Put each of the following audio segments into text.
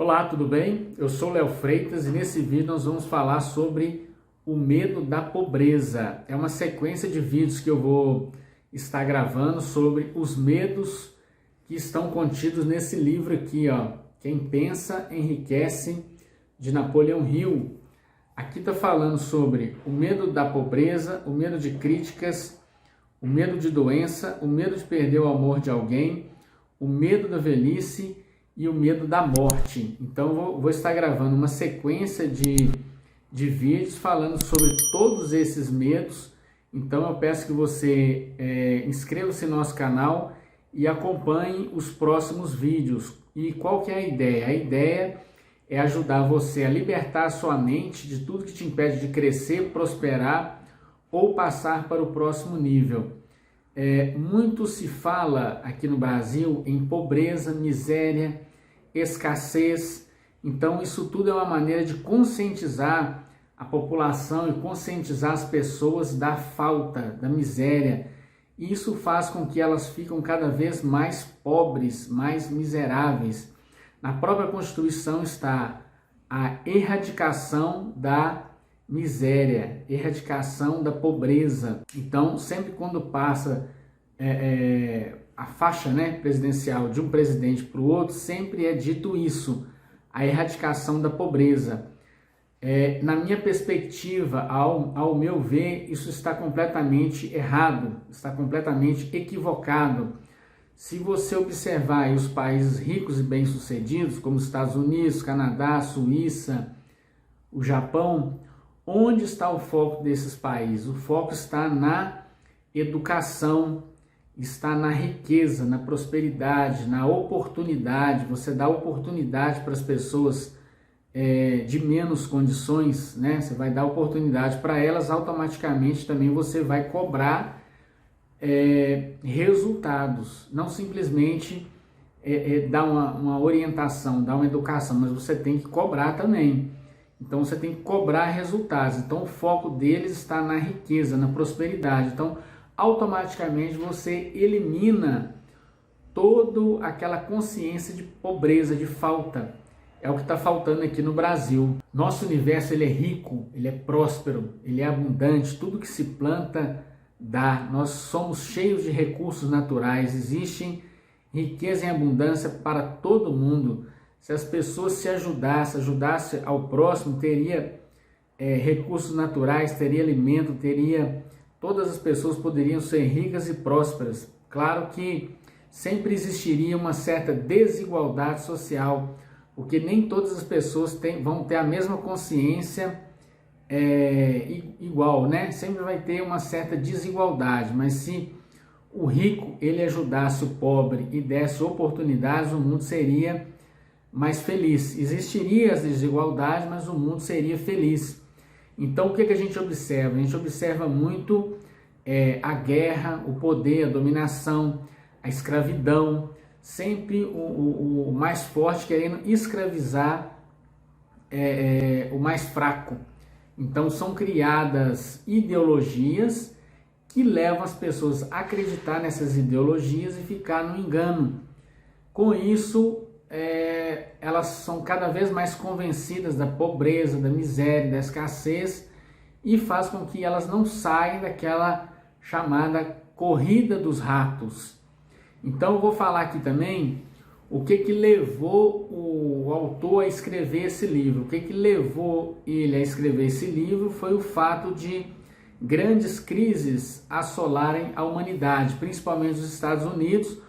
Olá, tudo bem? Eu sou Léo Freitas e nesse vídeo nós vamos falar sobre o medo da pobreza. É uma sequência de vídeos que eu vou estar gravando sobre os medos que estão contidos nesse livro aqui, ó. Quem Pensa Enriquece, de Napoleão Hill. Aqui está falando sobre o medo da pobreza, o medo de críticas, o medo de doença, o medo de perder o amor de alguém, o medo da velhice e o medo da morte. Então vou estar gravando uma sequência de vídeos falando sobre todos esses medos. Então eu peço que você inscreva-se no nosso canal e acompanhe os próximos vídeos. E qual que é a ideia? A ideia é ajudar você a libertar a sua mente de tudo que te impede de crescer, prosperar ou passar para o próximo nível. Muito se fala aqui no Brasil em pobreza, miséria, escassez. Então isso tudo é uma maneira de conscientizar a população e conscientizar as pessoas da falta, da miséria. E isso faz com que elas fiquem cada vez mais pobres, mais miseráveis. Na própria Constituição está a erradicação da miséria, erradicação da pobreza. Então, sempre quando passa a faixa presidencial de um presidente para o outro, sempre é dito isso, a erradicação da pobreza. Na minha perspectiva, ao meu ver, isso está completamente errado, está completamente equivocado. Se você observar os países ricos e bem-sucedidos, como os Estados Unidos, Canadá, Suíça, o Japão, onde está o foco desses países? O foco está na educação, está na riqueza, na prosperidade, na oportunidade. Você dá oportunidade para as pessoas de menos condições, né? Você vai dar oportunidade para elas, automaticamente também você vai cobrar resultados, não simplesmente dar uma orientação, dar uma educação, mas você tem que cobrar também. Então você tem que cobrar resultados. Então o foco deles está na riqueza, na prosperidade. Então automaticamente você elimina toda aquela consciência de pobreza, de falta. É o que está faltando aqui no Brasil. Nosso universo ele é rico, ele é próspero, ele é abundante. Tudo que se planta dá. Nós somos cheios de recursos naturais. Existe riqueza em abundância para todo mundo. Se as pessoas se ajudassem ao próximo, teria recursos naturais, teria alimento, todas as pessoas poderiam ser ricas e prósperas. Claro que sempre existiria uma certa desigualdade social, porque nem todas as pessoas vão ter a mesma consciência igual, né? Sempre vai ter uma certa desigualdade, mas se o rico ele ajudasse o pobre e desse oportunidades, o mundo seria mais feliz. Existiria as desigualdades, mas o mundo seria feliz. Então o que a gente observa? A gente observa muito a guerra, o poder, a dominação, a escravidão, sempre o mais forte querendo escravizar o mais fraco. Então são criadas ideologias que levam as pessoas a acreditar nessas ideologias e ficar no engano. Com isso, elas são cada vez mais convencidas da pobreza, da miséria, da escassez, e faz com que elas não saiam daquela chamada corrida dos ratos. Então eu vou falar aqui também o que levou o autor a escrever esse livro. O que levou ele a escrever esse livro foi o fato de grandes crises assolarem a humanidade, principalmente os Estados Unidos,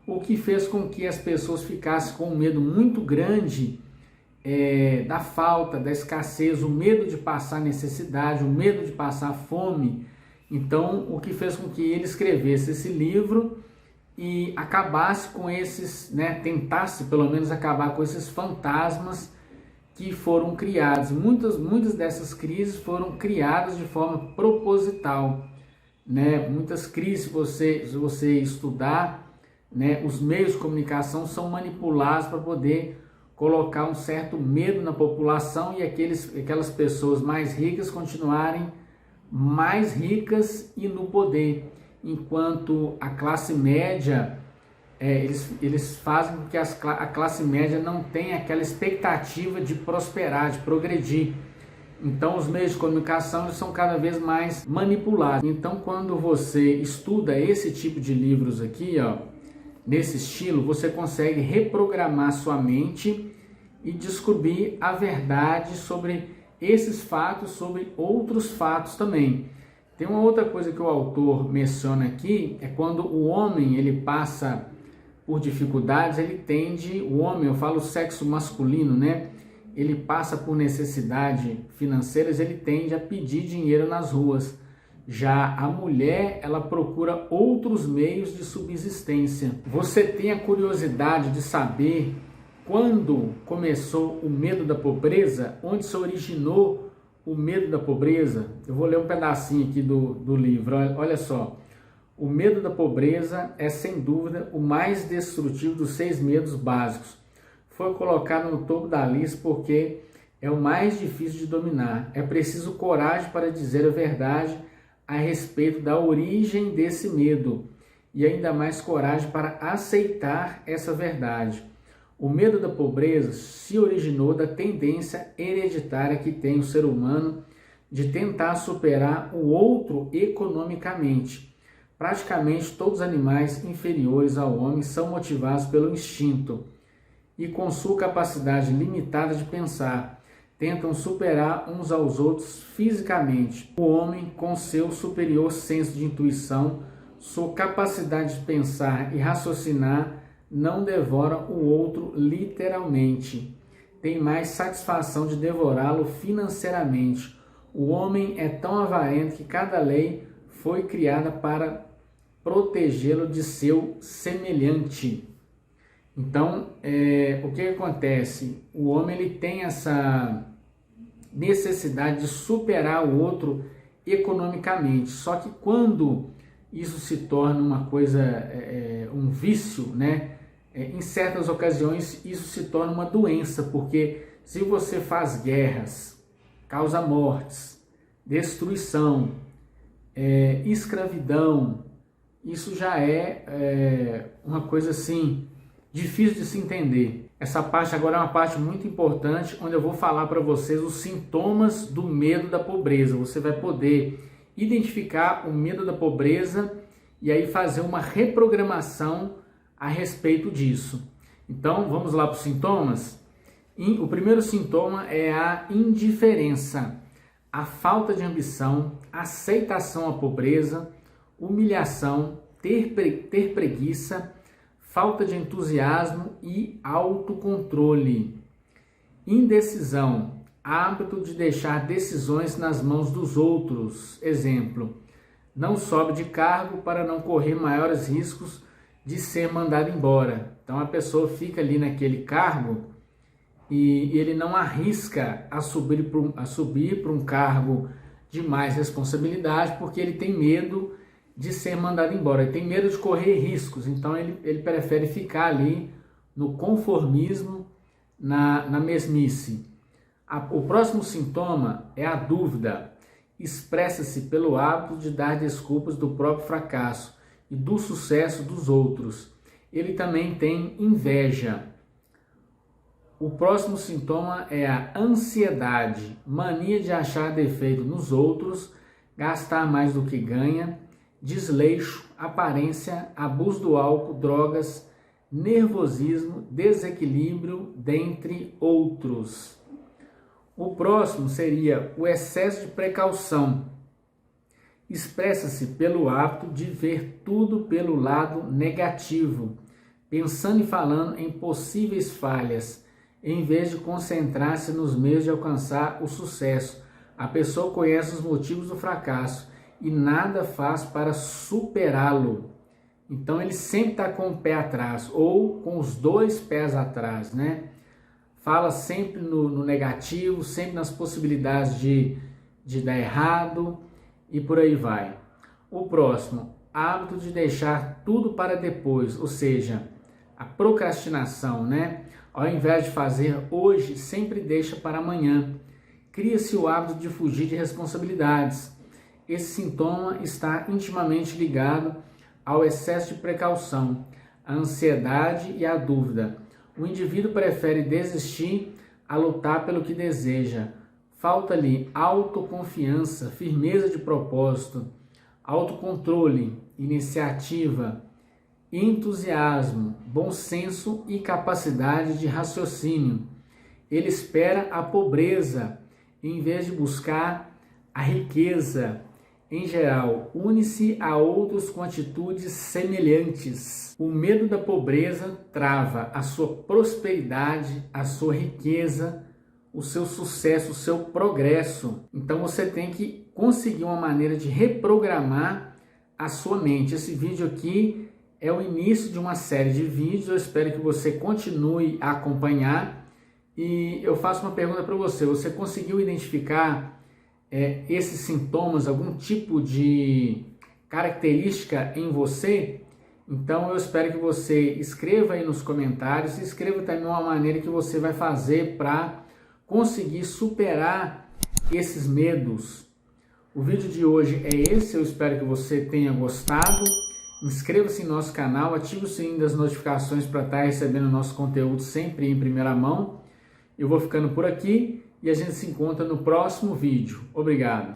o que fez com que as pessoas ficassem com um medo muito grande da falta, da escassez, o medo de passar necessidade, o medo de passar fome. Então, o que fez com que ele escrevesse esse livro e acabasse com esses, tentasse pelo menos acabar com esses fantasmas que foram criados. Muitas dessas crises foram criadas de forma proposital, Muitas crises, se você estudar, os meios de comunicação são manipulados para poder colocar um certo medo na população e aquelas pessoas mais ricas continuarem mais ricas e no poder, enquanto a classe média eles fazem com que a classe média não tenha aquela expectativa de prosperar, de progredir. Então os meios de comunicação eles são cada vez mais manipulados. Então quando você estuda esse tipo de livros aqui, ó, nesse estilo, você consegue reprogramar sua mente e descobrir a verdade sobre esses fatos, sobre outros fatos também. Tem uma outra coisa que o autor menciona aqui, é quando o homem ele passa por dificuldades, o homem, eu falo sexo masculino, né? Ele passa por necessidades financeiras, ele tende a pedir dinheiro nas ruas. Já a mulher, ela procura outros meios de subsistência. Você tem a curiosidade de saber quando começou o medo da pobreza? Onde se originou o medo da pobreza? Eu vou ler um pedacinho aqui do livro, olha só. O medo da pobreza é, sem dúvida, o mais destrutivo dos 6 medos básicos. Foi colocado no topo da lista porque é o mais difícil de dominar. É preciso coragem para dizer a verdade a respeito da origem desse medo e ainda mais coragem para aceitar essa verdade. O medo da pobreza se originou da tendência hereditária que tem o ser humano de tentar superar o outro economicamente. Praticamente todos os animais inferiores ao homem são motivados pelo instinto e, com sua capacidade limitada de pensar, tentam superar uns aos outros fisicamente. O homem, com seu superior senso de intuição, sua capacidade de pensar e raciocinar, não devora o outro literalmente. Tem mais satisfação de devorá-lo financeiramente. O homem é tão avarento que cada lei foi criada para protegê-lo de seu semelhante. Então, o que acontece? O homem ele tem essa necessidade de superar o outro economicamente. Só que quando isso se torna uma coisa, um vício, né? Em certas ocasiões isso se torna uma doença, porque se você faz guerras, causa mortes, destruição, escravidão, isso já é uma coisa assim difícil de se entender. Essa parte agora é uma parte muito importante, onde eu vou falar para vocês os sintomas do medo da pobreza. Você vai poder identificar o medo da pobreza e aí fazer uma reprogramação a respeito disso. Então vamos lá para os sintomas. O primeiro sintoma é a indiferença, a falta de ambição, aceitação à pobreza, humilhação, ter preguiça, falta de entusiasmo e autocontrole. Indecisão, hábito de deixar decisões nas mãos dos outros. Exemplo, não sobe de cargo para não correr maiores riscos de ser mandado embora. Então a pessoa fica ali naquele cargo e ele não arrisca a subir para um cargo de mais responsabilidade porque ele tem medo de ser mandado embora, ele tem medo de correr riscos, então ele prefere ficar ali no conformismo, na mesmice. O próximo sintoma é a dúvida, expressa-se pelo hábito de dar desculpas do próprio fracasso e do sucesso dos outros. Ele também tem inveja. O próximo sintoma é a ansiedade, mania de achar defeito nos outros, gastar mais do que ganha, desleixo, aparência, abuso do álcool, drogas, nervosismo, desequilíbrio, dentre outros. O próximo seria o excesso de precaução. Expressa-se pelo hábito de ver tudo pelo lado negativo, pensando e falando em possíveis falhas, em vez de concentrar-se nos meios de alcançar o sucesso. A pessoa conhece os motivos do fracasso e nada faz para superá-lo. Então ele sempre está com o pé atrás, ou com os 2 pés atrás, né? Fala sempre no negativo, sempre nas possibilidades de dar errado e por aí vai. O próximo, hábito de deixar tudo para depois, ou seja, a procrastinação, né? Ao invés de fazer hoje, sempre deixa para amanhã. Cria-se o hábito de fugir de responsabilidades. Esse sintoma está intimamente ligado ao excesso de precaução. a ansiedade e a dúvida. O indivíduo prefere desistir a lutar pelo que deseja. Falta-lhe autoconfiança, firmeza de propósito, autocontrole, iniciativa, entusiasmo, bom senso e capacidade de raciocínio. Ele espera a pobreza em vez de buscar a riqueza. Em geral, une-se a outros com atitudes semelhantes. O medo da pobreza trava a sua prosperidade, a sua riqueza, o seu sucesso, o seu progresso. Então você tem que conseguir uma maneira de reprogramar a sua mente. Esse vídeo aqui é o início de uma série de vídeos. Eu espero que você continue a acompanhar. E eu faço uma pergunta para você. Você conseguiu identificar esses sintomas, algum tipo de característica em você? Então eu espero que você escreva aí nos comentários, escreva também uma maneira que você vai fazer para conseguir superar esses medos. O vídeo de hoje é esse, eu espero que você tenha gostado. Inscreva-se em nosso canal, ative o sininho das notificações para estar recebendo nosso conteúdo sempre em primeira mão. Eu vou ficando por aqui e a gente se encontra no próximo vídeo. Obrigado!